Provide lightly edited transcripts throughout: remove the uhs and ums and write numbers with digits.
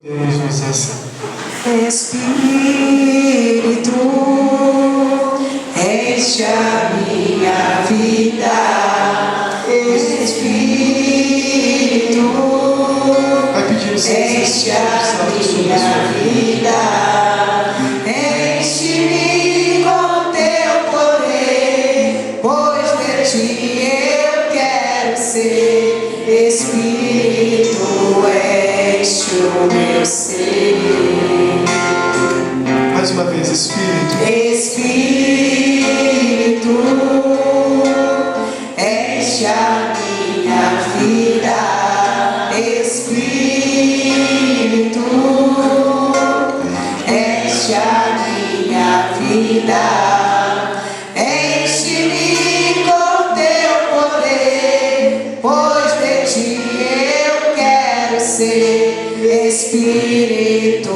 Deus assim. Espírito, enche a minha vida. Espírito, Vai pedir o Senhor, enche a minha vida. Enche-me com teu poder, pois de ti eu quero ser. Espírito, enche o meu ser. Mais uma vez, Espírito. Espírito, enche a minha vida. Espírito, enche a minha vida. Enche-me com teu poder, pois de ti eu quero ser. Espírito,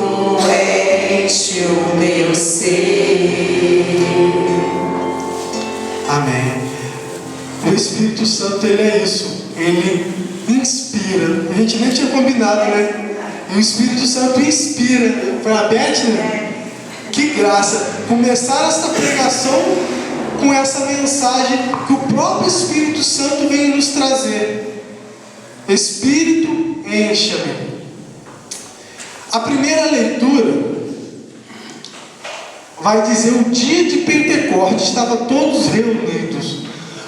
enche o meu ser. Amém. O Espírito Santo, ele é isso. Ele inspira. A gente nem tinha combinado, né? E o Espírito Santo inspira. Foi a Beth, né? Que graça. Começar esta pregação com essa mensagem que o próprio Espírito Santo vem nos trazer. Espírito, encha-me. A primeira leitura vai dizer: o dia de Pentecostes, estavam todos reunidos.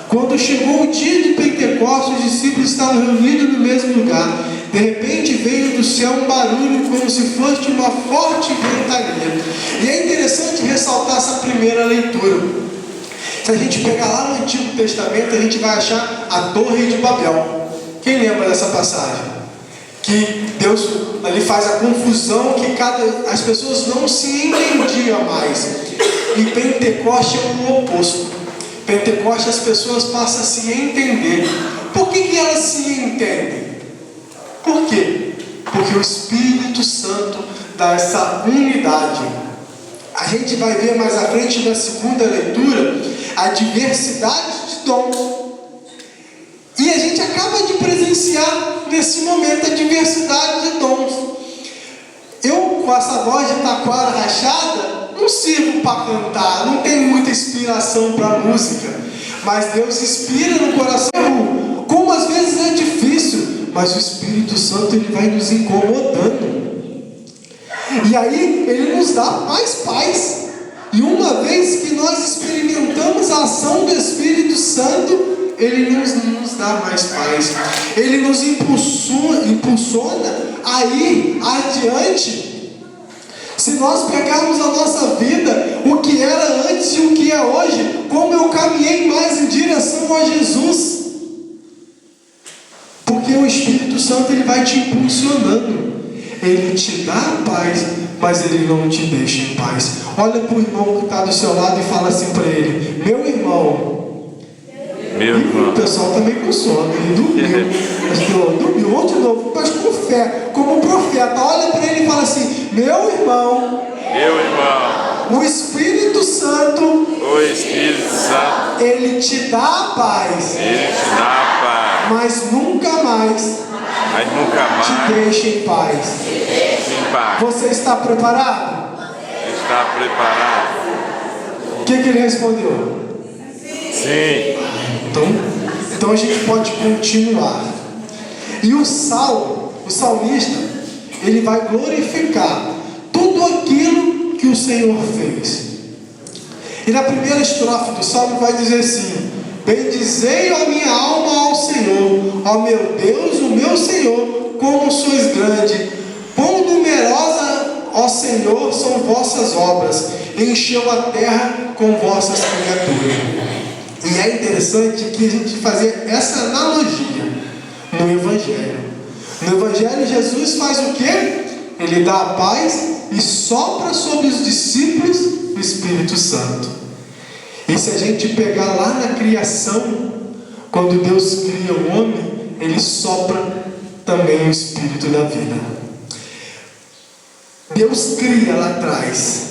Quando chegou o dia de Pentecostes, os discípulos estavam reunidos no mesmo lugar. De repente veio do céu um barulho como se fosse uma forte ventania. E é interessante ressaltar essa primeira leitura. Se a gente pegar lá no Antigo Testamento, a gente vai achar a Torre de Babel. Quem lembra dessa passagem? Que Deus ali faz a confusão, que as pessoas não se entendiam mais. E Pentecoste é o oposto. Pentecoste as pessoas passam a se entender. Por que elas se entendem? Por quê? Porque o Espírito Santo dá essa unidade. A gente vai ver mais à frente na segunda leitura a diversidade de dons. E a gente acaba de presenciar nesse momento a diversidade de dons. Eu, com essa voz de taquara rachada, não sirvo para cantar, não tenho muita inspiração para música. Mas Deus inspira no coração. Como às vezes é difícil, mas o Espírito Santo ele vai nos incomodando. E aí ele nos dá mais paz. E uma vez que nós experimentamos a ação do Espírito Santo, ele nos dá mais paz. Ele nos impulsiona a ir adiante. Se nós pegarmos a nossa vida, o que era antes e o que é hoje, como eu caminhei mais em direção a Jesus. Porque o Espírito Santo ele vai te impulsionando. Ele te dá a paz, mas ele não te deixa em paz. Olha para o irmão que está do seu lado e fala assim para ele: meu irmão. Meu irmão. O pessoal também com sono, ele dormiu. Dormiu, vamos de novo, mas com fé, como profeta. Olha para ele e fala assim: meu irmão. Meu irmão. O Espírito Santo. O Espírito Santo. Ele te dá a paz. Ele te dá a paz. Mas nunca mais. Mas nunca mais. Te deixa em paz. Em paz. Você está preparado? Está preparado? O que ele respondeu? Sim. Então a gente pode continuar. E o salmista, ele vai glorificar tudo aquilo que o Senhor fez. E na primeira estrofe do salmo vai dizer assim: bendizei a minha alma ao Senhor, ó meu Deus, o meu Senhor, como sois grande, quão numerosa, ó Senhor, são vossas obras, encheu a terra com vossas criaturas. E é interessante que a gente fazer essa analogia no Evangelho. No Evangelho, Jesus faz o quê? Ele dá a paz e sopra sobre os discípulos o Espírito Santo. E se a gente pegar lá na criação, quando Deus cria o homem, ele sopra também o Espírito da vida. Deus cria lá atrás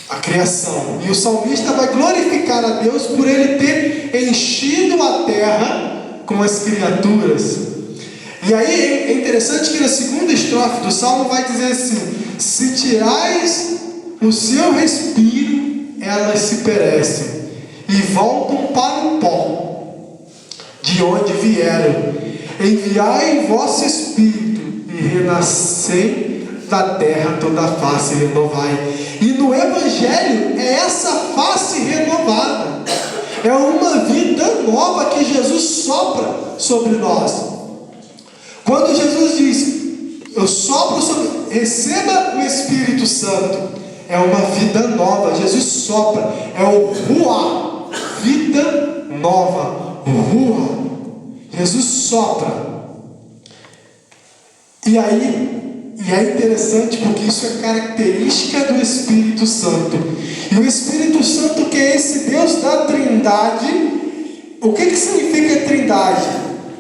a criação, e o salmista vai glorificar a Deus por ele ter enchido a terra com as criaturas. E aí é interessante que na segunda estrofe do Salmo vai dizer assim: se tirais o seu respiro, elas se perecem e voltam para o pó de onde vieram. Enviai vosso espírito e renascei da terra toda a face renovai. E no Evangelho é essa face renovada, é uma vida nova que Jesus sopra sobre nós. Quando Jesus diz: eu sopro sobre, receba o Espírito Santo, é uma vida nova. Jesus sopra, é o Ruá, vida nova, Ruá. Jesus sopra. E é interessante porque isso é característica do Espírito Santo. E o Espírito Santo, que é esse Deus da Trindade, o que significa Trindade?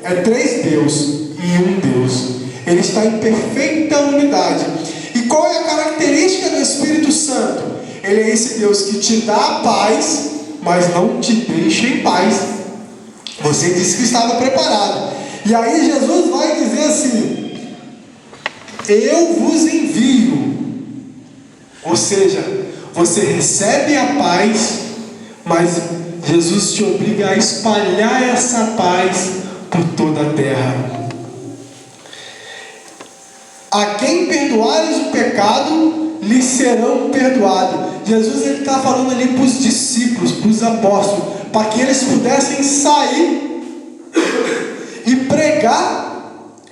É 3 deuses e um Deus. Ele está em perfeita unidade. E qual é a característica do Espírito Santo? Ele é esse Deus que te dá a paz, mas não te deixa em paz. Você disse que estava preparado. E aí Jesus vai dizer assim: eu vos envio. Ou seja, você recebe a paz, mas Jesus te obriga a espalhar essa paz por toda a terra. A quem perdoares o pecado, lhes serão perdoados. Jesus está falando ali para os discípulos, para os apóstolos, para que eles pudessem sair e pregar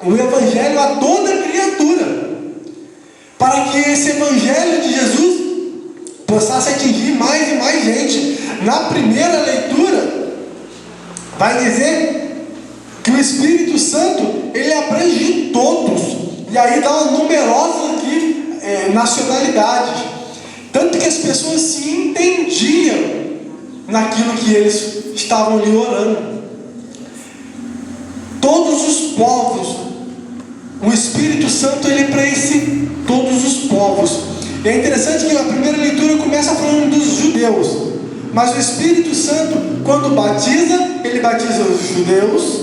o Evangelho a toda criatura, para que esse Evangelho de Jesus possa atingir mais e mais gente. Na primeira leitura vai dizer que o Espírito Santo ele abrange todos, e aí dá uma numerosa aqui nacionalidades, tanto que as pessoas se entendiam naquilo que eles estavam ali orando. Todos os povos, o Espírito Santo ele é para todos os povos. E é interessante que a primeira leitura começa falando dos judeus, mas o Espírito Santo, quando batiza, ele batiza os judeus.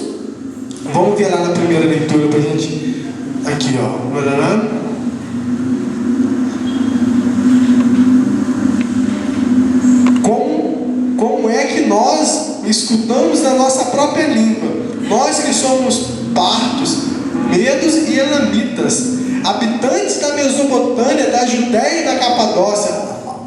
Vamos ver lá na primeira leitura para a gente. Aqui, ó. Como é que nós escutamos na nossa própria língua? Nós que somos partos, medos e elamitas, habitantes da Mesopotâmia, da Judéia e da Capadócia,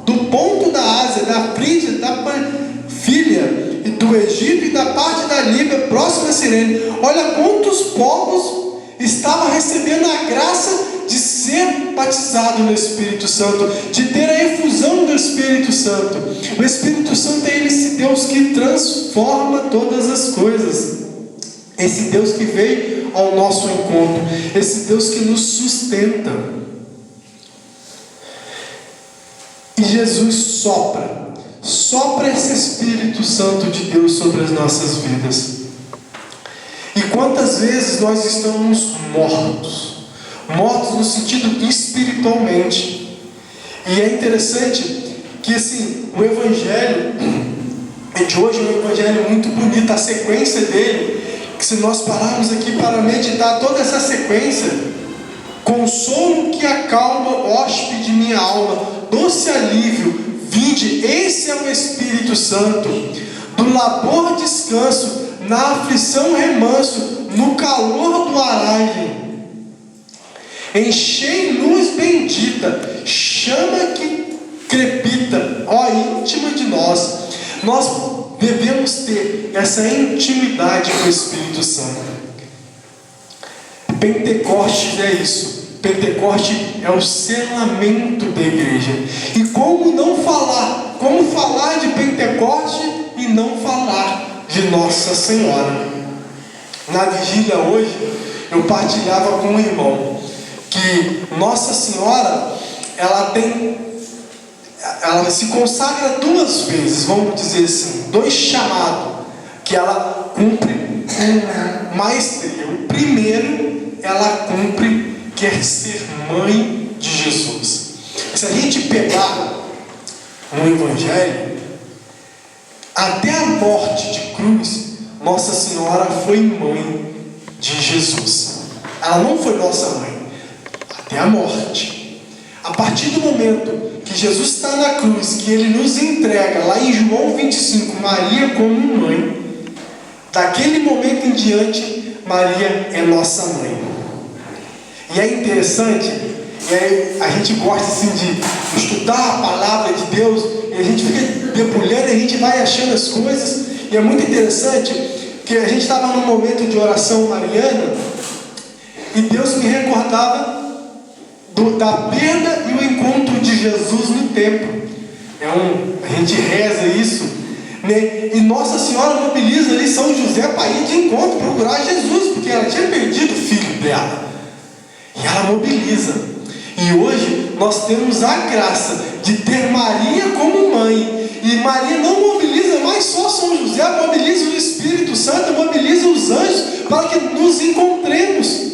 do ponto da Ásia, da Frígia, da Panfilha, e do Egito e da parte da Líbia, próxima a Cirene. Olha quantos povos estavam recebendo a graça de ser batizado no Espírito Santo, de ter a efusão do Espírito Santo. O Espírito Santo é esse Deus que transforma todas as coisas, esse Deus que veio ao nosso encontro, esse Deus que nos sustenta. E Jesus sopra esse Espírito Santo de Deus sobre as nossas vidas. E quantas vezes nós estamos mortos no sentido espiritualmente. E é interessante que assim, o Evangelho de hoje é um Evangelho muito bonito, a sequência dele, que se nós pararmos aqui para meditar toda essa sequência: consolo que acalma, hóspede de minha alma, doce alívio, vinde, esse é o Espírito Santo, do labor descanso, na aflição remanso, no calor do aragem. Enchei luz bendita, chama que crepita, ó íntima de nós. Nós devemos ter essa intimidade com o Espírito Santo. Pentecostes é isso. Pentecostes é o selamento da igreja. E como não falar? Como falar de Pentecostes e não falar de Nossa Senhora? Na vigília hoje, eu partilhava com um irmão que Nossa Senhora, ela se consagra 2 vezes, vamos dizer assim, 2 chamados, que ela cumpre com maestria. O primeiro, ela cumpre, quer ser mãe de Jesus. Se a gente pegar no Evangelho, até a morte de cruz, Nossa Senhora foi mãe de Jesus. Ela não foi nossa mãe até a morte. A partir do momento que Jesus está na cruz, que Ele nos entrega, lá em João 25, Maria como mãe, daquele momento em diante, Maria é nossa mãe. E é interessante, a gente gosta assim de estudar a palavra de Deus, e a gente fica debulhando, e a gente vai achando as coisas, e é muito interessante, que a gente estava num momento de oração mariana, e Deus me recordava da perda e o encontro de Jesus no templo. A gente reza isso, né? E Nossa Senhora mobiliza ali São José para ir de encontro, procurar Jesus, porque ela tinha perdido o filho dela. E ela mobiliza. E hoje nós temos a graça de ter Maria como mãe. E Maria não mobiliza mais só São José, mobiliza o Espírito Santo, mobiliza os anjos para que nos encontremos.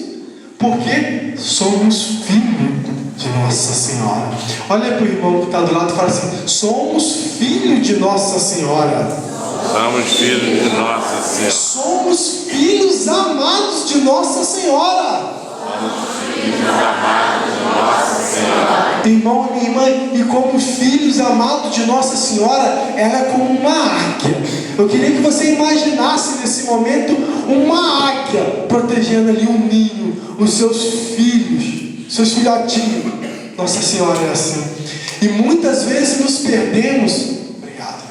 Porque somos filhos de Nossa Senhora. Olha para o irmão que está do lado e fala assim: somos filhos de Nossa Senhora. Somos filhos de Nossa Senhora. Somos filhos amados de Nossa Senhora. Filhos amados de Nossa Senhora. Irmão e minha irmã, e como filhos amados de Nossa Senhora, ela é como uma águia. Eu queria que você imaginasse nesse momento uma águia protegendo ali um ninho, os seus filhos, seus filhotinhos. Nossa Senhora é assim. E muitas vezes nos perdemos. Obrigado.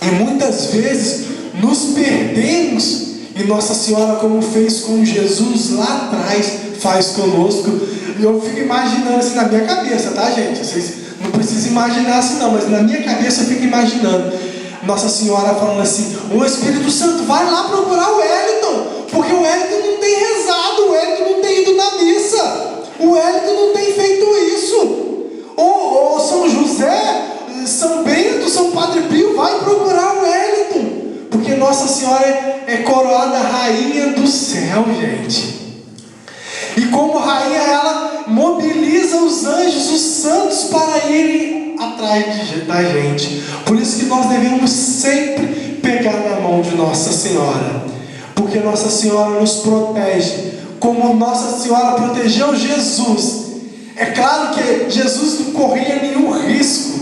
E muitas vezes nos perdemos. E Nossa Senhora, como fez com Jesus lá atrás, faz conosco. E eu fico imaginando assim na minha cabeça, tá, gente? Vocês não precisam imaginar assim não, mas na minha cabeça eu fico imaginando Nossa Senhora falando assim: o Espírito Santo, vai lá procurar o Wellington, porque o Wellington não tem rezado, o Wellington não tem ido na missa, o Wellington não tem feito isso. Ou São José, São Bento, São Padre Pio, vai procurar o Wellington, porque Nossa Senhora é coroada rainha do céu, gente. E como rainha, ela mobiliza os anjos, os santos, para irem atrás da gente. Por isso que nós devemos sempre pegar na mão de Nossa Senhora, porque Nossa Senhora nos protege, como Nossa Senhora protegeu Jesus. É claro que Jesus não corria nenhum risco.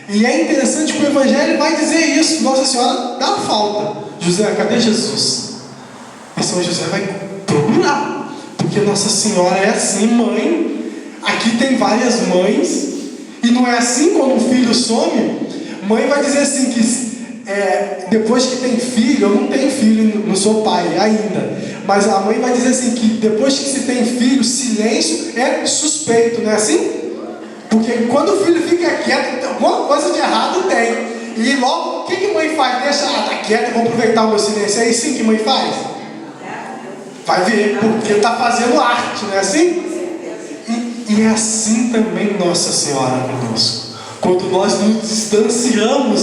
E é interessante que o Evangelho vai dizer isso. Nossa Senhora dá falta. José, cadê Jesus? E São José vai procurar, porque Nossa Senhora é assim, mãe. Aqui tem várias mães. E não é assim quando um filho some. Mãe vai dizer assim que depois que tem filho, eu não tenho filho, não sou pai ainda, mas a mãe vai dizer assim que depois que se tem filho, silêncio é suspeito, não é assim? Porque quando o filho fica quieto, alguma coisa de errado tem. E logo, o que mãe faz? Deixa, tá quieto, eu vou aproveitar o meu silêncio. É assim que mãe faz? Vai ver, porque está fazendo arte, não é assim? E é assim também Nossa Senhora conosco. Quando nós nos distanciamos,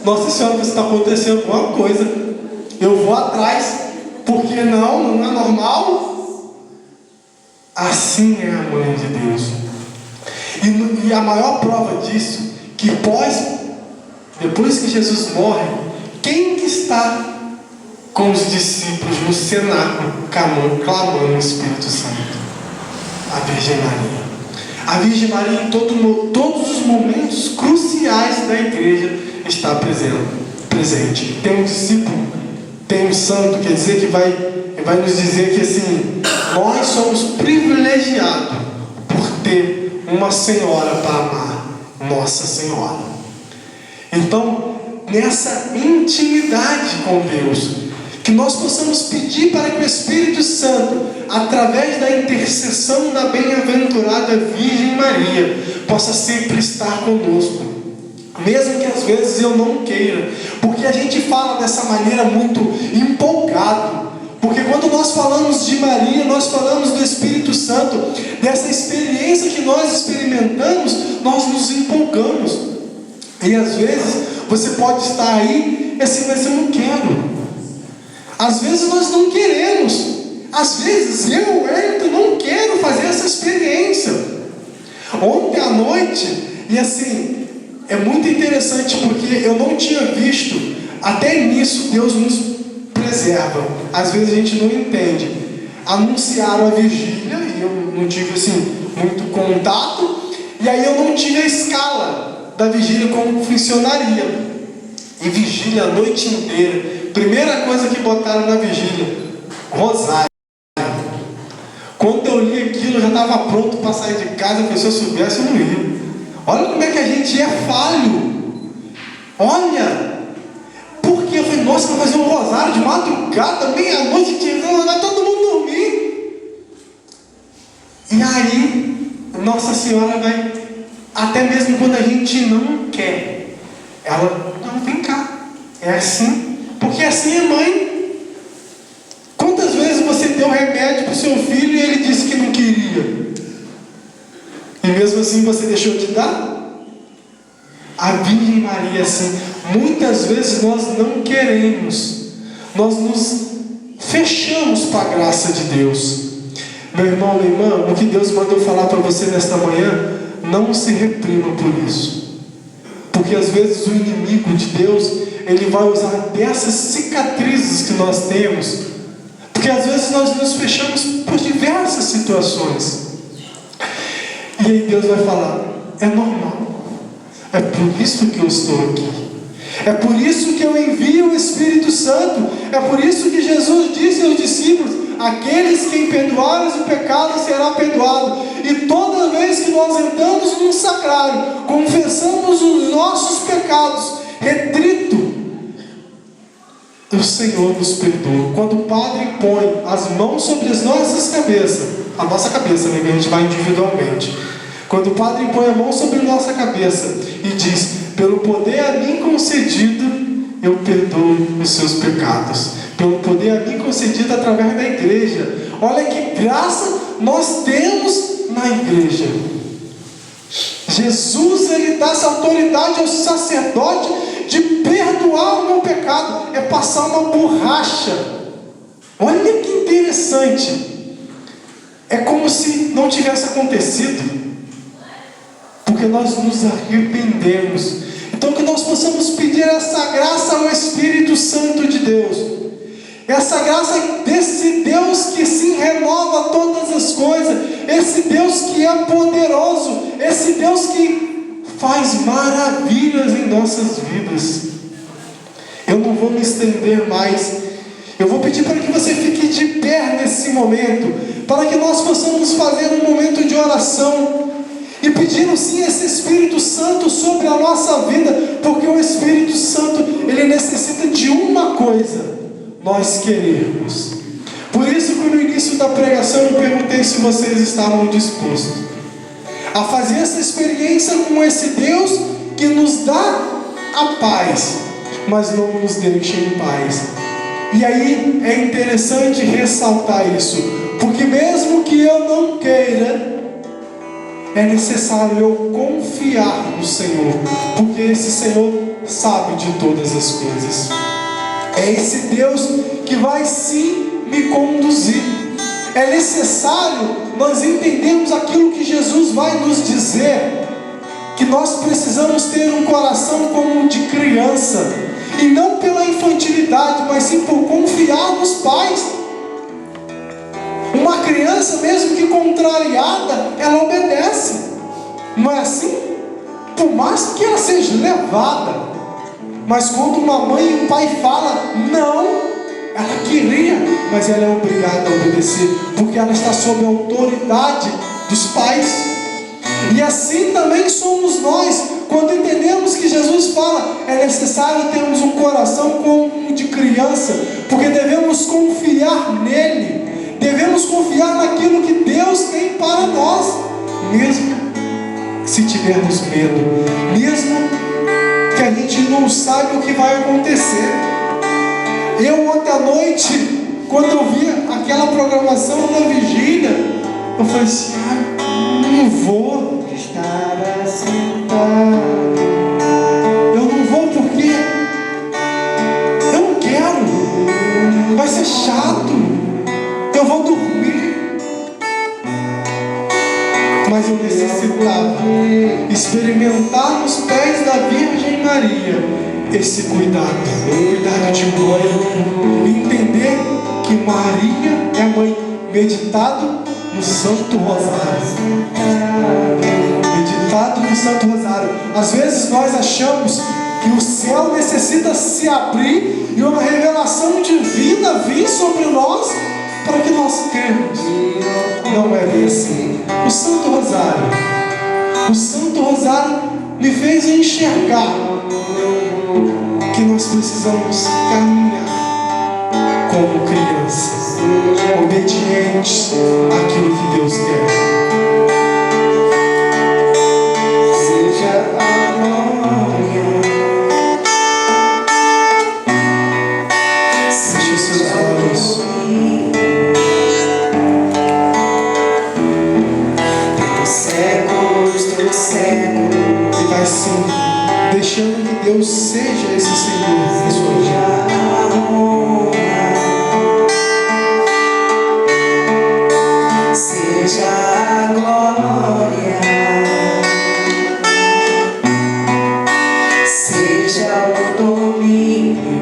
Nossa Senhora, está acontecendo alguma coisa, eu vou atrás, porque não é normal. Assim é a mãe de Deus. E a maior prova disso, que depois que Jesus morre, quem que está com os discípulos no cenáculo, clamando o Espírito Santo? A Virgem Maria. A Virgem Maria, em todos os momentos cruciais da igreja, está presente. Tem um discípulo, tem um santo, quer dizer que vai nos dizer que assim, nós somos privilegiados por ter uma senhora para amar, Nossa Senhora. Então, nessa intimidade com Deus, que nós possamos pedir para que o Espírito Santo, através da intercessão da bem-aventurada Virgem Maria, possa sempre estar conosco, mesmo que às vezes eu não queira, porque a gente fala dessa maneira muito empolgado, porque quando nós falamos de Maria, nós falamos do Espírito Santo, dessa experiência que nós experimentamos, nós nos empolgamos, e às vezes você pode estar aí e assim, mas eu não quero. Às vezes nós não queremos. Às vezes eu, Wellington, não quero fazer essa experiência. Ontem à noite, e assim, é muito interessante porque eu não tinha visto Até nisso Deus nos preserva. Às vezes a gente não entende. Anunciaram a vigília e eu não tive assim muito contato, e aí eu não tive a escala da vigília como funcionaria. E vigília a noite inteira. Primeira coisa que botaram na vigília: rosário. Quando eu li aquilo, eu já estava pronto para sair de casa, porque se eu soubesse, eu não ia. Olha como é que a gente é falho. Olha, porque eu falei, nossa, vai fazer um rosário de madrugada, meia-noite, vai todo mundo dormir. E aí, Nossa Senhora vai, até mesmo quando a gente não quer, ela, não, vem cá, é assim, porque assim é mãe. Quantas vezes você deu remédio para o seu filho e ele disse que não queria? E mesmo assim você deixou de dar? A Virgem Maria, assim, muitas vezes nós não queremos, nós nos fechamos para a graça de Deus. Meu irmão, minha irmã, o que Deus mandou falar para você nesta manhã, não se reprima por isso. Porque às vezes o inimigo de Deus, ele vai usar dessas cicatrizes que nós temos, porque às vezes nós nos fechamos por diversas situações. E aí Deus vai falar, é normal. É por isso que eu estou aqui. É por isso que eu envio o Espírito Santo. É por isso que Jesus disse aos discípulos: aqueles que perdoarem o pecado será perdoado. E toda vez que nós entramos num sacrário, confessamos os nossos pecados, retrito, o Senhor nos perdoa. Quando o Padre põe as mãos sobre as nossas cabeças, a nossa cabeça, né, que a gente vai individualmente. Quando o Padre põe a mão sobre a nossa cabeça e diz: pelo poder a mim concedido, eu perdoo os seus pecados. Pelo poder a mim concedido através da igreja. Olha que graça nós temos na igreja. Jesus, ele dá essa autoridade ao sacerdote de perdoar o meu pecado. É passar uma borracha. Olha que interessante. É como se não tivesse acontecido, porque nós nos arrependemos. Então que nós possamos pedir essa graça ao Espírito Santo de Deus, essa graça desse Deus que sim renova todas as coisas, esse Deus que é poderoso, esse Deus que faz maravilhas em nossas vidas. Eu não vou me estender mais, eu vou pedir para que você fique de pé nesse momento, para que nós possamos fazer um momento de oração e pedindo sim esse Espírito Santo sobre a nossa vida, porque o Espírito Santo, ele necessita de uma coisa: nós queremos. Por isso que no início da pregação eu perguntei se vocês estavam dispostos a fazer essa experiência com esse Deus que nos dá a paz, mas não nos deixa em paz. E aí é interessante ressaltar isso, porque mesmo que eu não queira, é necessário eu confiar no Senhor, porque esse Senhor sabe de todas as coisas. É esse Deus que vai sim me conduzir. É necessário nós entendermos aquilo que Jesus vai nos dizer, que nós precisamos ter um coração como o de criança, e não pela infantilidade, mas sim por confiar nos pais. Uma criança, mesmo que contrariada, ela obedece. Não é assim? Por mais que ela seja levada. Mas quando uma mãe e um pai falam não, ela queria, mas ela é obrigada a obedecer, porque ela está sob a autoridade dos pais. E assim também somos nós, quando entendemos que Jesus fala, é necessário termos um coração como o de criança, porque devemos confiar nele. Devemos confiar naquilo que Deus tem para nós, mesmo se tivermos medo, mesmo que a gente não sabe o que vai acontecer. Eu ontem à noite, quando eu vi aquela programação da vigília, eu falei assim: não vou estar sentado, eu não vou porque eu não quero, vai ser chato, eu vou dormir. Mas eu necessitava experimentar nos pés da Virgem Maria esse cuidado de mãe, entender que Maria é mãe, meditado no Santo Rosário. Meditado no Santo Rosário. Às vezes nós achamos que o céu necessita se abrir e uma revelação divina vir sobre nós para que nós cremos. Não é bem assim. O Santo Rosário me fez enxergar que nós precisamos caminhar como crianças, obedientes àquilo que Deus quer. Seja a glória. Feche os seus olhos. Pelos séculos dos séculos. E vai sim, deixando que Deus seja esse Senhor na sua vida. Seja a glória, seja o domínio,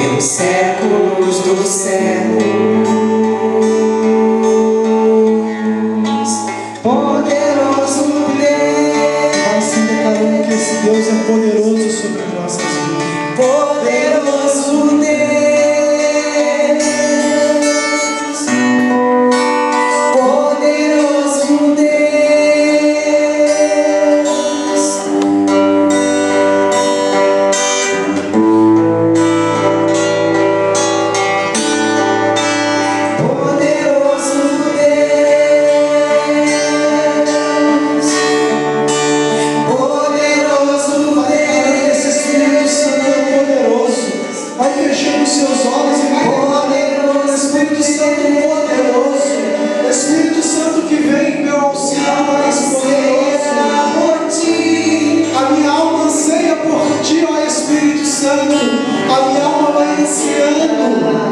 pelos séculos dos séculos. Poderoso Deus, Vai sim declarando que esse Deus é poderoso sobre as nossas vidas. poderoso Deus. Poderoso Deus, poderoso Deus, poderoso Esse Espírito Santo é poderoso. Vai fechando os seus olhos e vai declarando: Espírito Santo poderoso, Espírito Santo que vem em meu auxílio mais poderoso. A minha alma anseia por ti, ó Espírito Santo. A minha alma vai ansiando